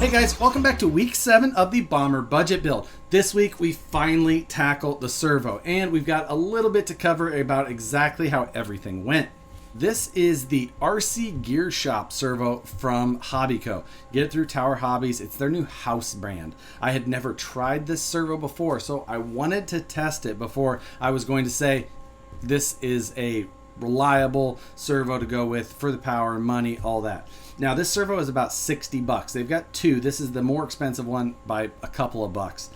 Hey guys, welcome back to week 7 of the Bomber budget build. This week we finally tackled the servo, and we've got a little bit to cover about exactly how everything went. This is the RC Gear Shop servo from Hobbyco. Get it through Tower Hobbies. It's their new house brand. I had never tried this servo before, so I wanted to test it before I was going to say this is a reliable servo to go with for the power, money, all that. Now this servo is about 60 bucks. They've got two. This is the more expensive one by a couple of bucks.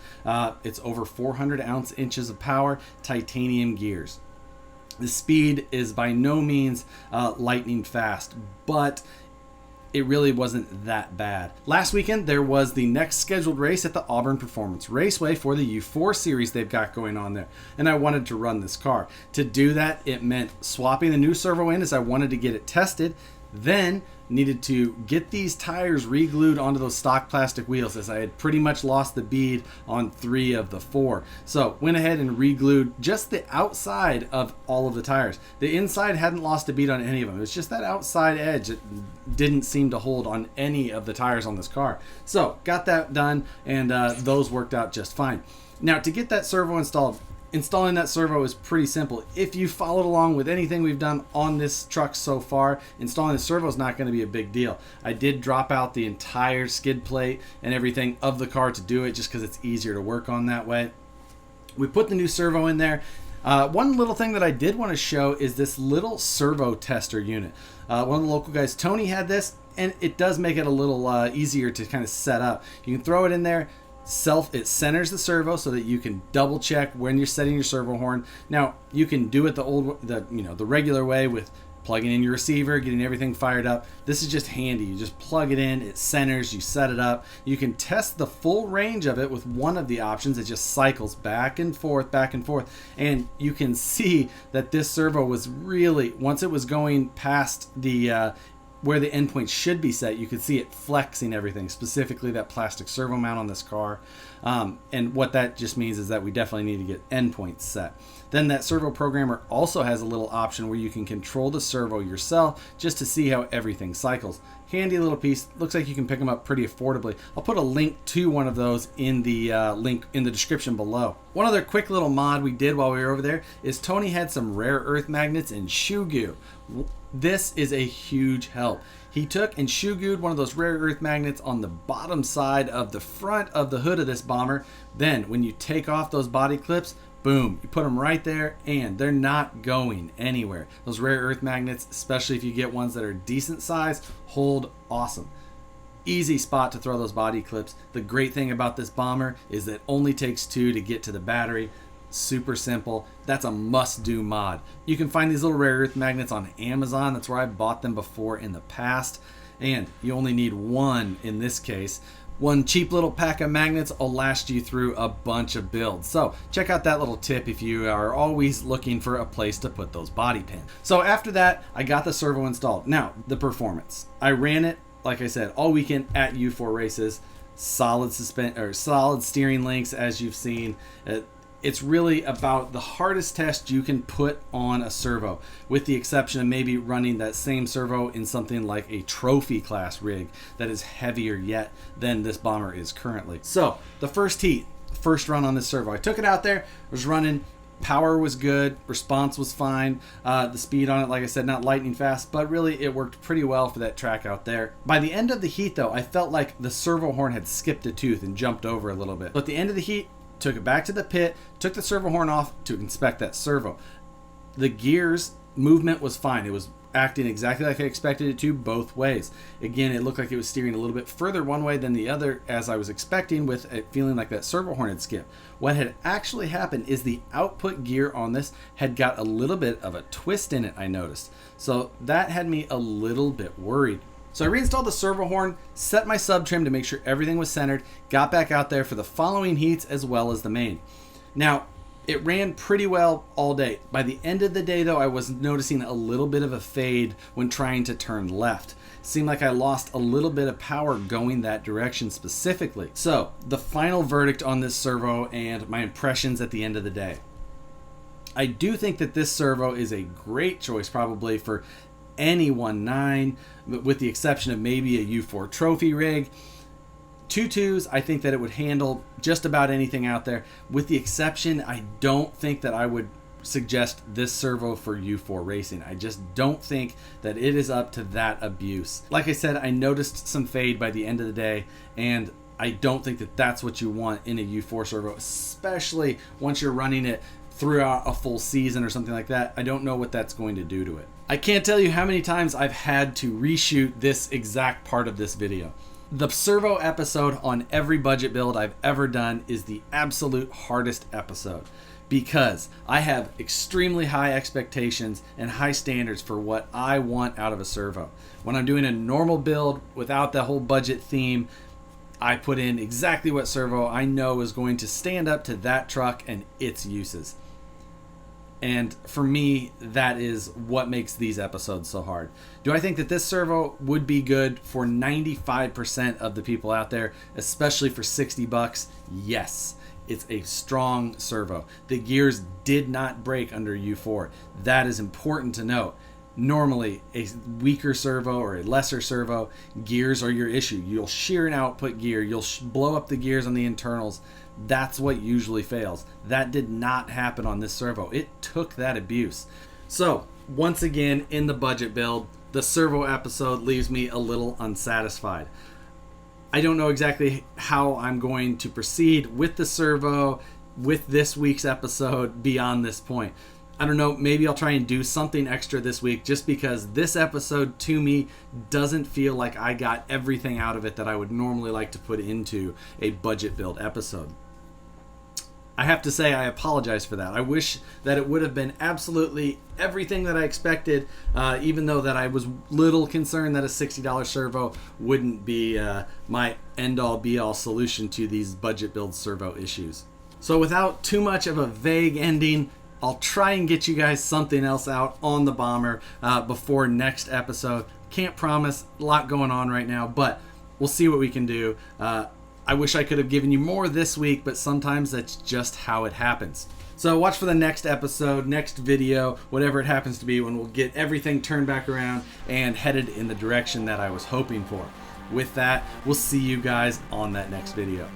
It's over 400 inches of power, titanium gears. The speed is by no means lightning fast, but it really wasn't that bad. Last weekend, there was the next scheduled race at the Auburn Performance Raceway for the U4 series they've got going on there, and I wanted to run this car. To do that, it meant swapping the new servo in as I wanted to get it tested, then needed to get these tires re-glued onto those stock plastic wheels as I had pretty much lost the bead on 3 of the 4. So went ahead and re-glued just the outside of all of the tires. The inside hadn't lost a bead on any of them. It was just that outside edge that didn't seem to hold on any of the tires on this car. So got that done, and those worked out just fine. Now to get that servo installed, installing that servo is pretty simple. If you followed along with anything we've done on this truck so far, installing the servo is not going to be a big deal. I did drop out the entire skid plate and everything of the car to do it just because it's easier to work on that way. We put the new servo in there. One little thing that I did want to show is this little servo tester unit. One of the local guys, Tony, had this, and it does make it a little easier to kind of set up. You can throw it in there. It centers the servo so that you can double check when you're setting your servo horn. Now you can do it the regular way with plugging in your receiver, getting everything fired up. This is just handy. You just plug it in, it centers, you set it up. You can test the full range of it with one of the options. It just cycles back and forth, and you can see that this servo was really, once it was going past the where the endpoint should be set, you could see it flexing everything, specifically that plastic servo mount on this car. And what that just means is that we definitely need to get endpoints set. Then that servo programmer also has a little option where you can control the servo yourself just to see how everything cycles. Handy little piece. Looks like you can pick them up pretty affordably. I'll put a link to one of those in the link in the description below. One other quick little mod we did while we were over there is Tony had some rare earth magnets and shoe goo. This is a huge help. He took and shoe gooed one of those rare earth magnets on the bottom side of the front of the hood of this bomber. Then when you take off those body clips, boom, you put them right there and they're not going anywhere. Those rare earth magnets, especially if you get ones that are decent size, hold awesome. Easy spot to throw those body clips. The great thing about this bomber is that it only takes 2 to get to the battery. Super simple. That's a must-do mod. You can find these little rare earth magnets on Amazon. That's where I bought them before in the past. And you only need one in this case. One cheap little pack of magnets will last you through a bunch of builds. So check out that little tip if you are always looking for a place to put those body pins. So after that, I got the servo installed. Now, the performance. I ran it, like I said, all weekend at U4 races. Solid steering links, as you've seen. It's really about the hardest test you can put on a servo, with the exception of maybe running that same servo in something like a trophy class rig that is heavier yet than this bomber is currently. So the first run on this servo, I took it out there, was running, power was good, response was fine, the speed on it, like I said, not lightning fast, but really it worked pretty well for that track out there. By the end of the heat though, I felt like the servo horn had skipped a tooth and jumped over a little bit. But at the end of the heat, took it back to the pit, took the servo horn off to inspect that servo. The gears movement was fine. It was acting exactly like I expected it to both ways. Again, it looked like it was steering a little bit further one way than the other as I was expecting, with it feeling like that servo horn had skipped. What had actually happened is the output gear on this had got a little bit of a twist in it, I noticed. So that had me a little bit worried. So I reinstalled the servo horn, set my sub trim to make sure everything was centered, got back out there for the following heats as well as the main. Now, it ran pretty well all day. By the end of the day though, I was noticing a little bit of a fade when trying to turn left. Seemed like I lost a little bit of power going that direction specifically. So the final verdict on this servo and my impressions at the end of the day. I do think that this servo is a great choice probably for any 1.9, with the exception of maybe a U4 trophy rig. 2.2s, I think that it would handle just about anything out there. With the exception, I don't think that I would suggest this servo for U4 racing. I just don't think that it is up to that abuse. Like I said, I noticed some fade by the end of the day, and I don't think that that's what you want in a U4 servo, especially once you're running it throughout a full season or something like that. I don't know what that's going to do to it. I can't tell you how many times I've had to reshoot this exact part of this video. The servo episode on every budget build I've ever done is the absolute hardest episode, because I have extremely high expectations and high standards for what I want out of a servo. When I'm doing a normal build without the whole budget theme, I put in exactly what servo I know is going to stand up to that truck and its uses. And for me, that is what makes these episodes so hard. Do I think that this servo would be good for 95% of the people out there, especially for $60? Yes. It's a strong servo. The gears did not break under U4. That is important to note. Normally, a weaker servo or a lesser servo, gears are your issue. You'll shear an output gear. You'll blow up the gears on the internals. That's what usually fails. That did not happen on this servo. It took that abuse. So, once again, in the budget build, the servo episode leaves me a little unsatisfied. I don't know exactly how I'm going to proceed with the servo with this week's episode beyond this point. I don't know, maybe I'll try and do something extra this week, just because this episode to me doesn't feel like I got everything out of it that I would normally like to put into a budget build episode. I have to say I apologize for that. I wish that it would have been absolutely everything that I expected, even though that I was little concerned that a $60 servo wouldn't be my end-all be-all solution to these budget build servo issues. So without too much of a vague ending, I'll try and get you guys something else out on the Bomber before next episode. Can't promise, a lot going on right now, but we'll see what we can do. I wish I could have given you more this week, but sometimes that's just how it happens. So watch for the next episode, next video, whatever it happens to be, when we'll get everything turned back around and headed in the direction that I was hoping for. With that, we'll see you guys on that next video.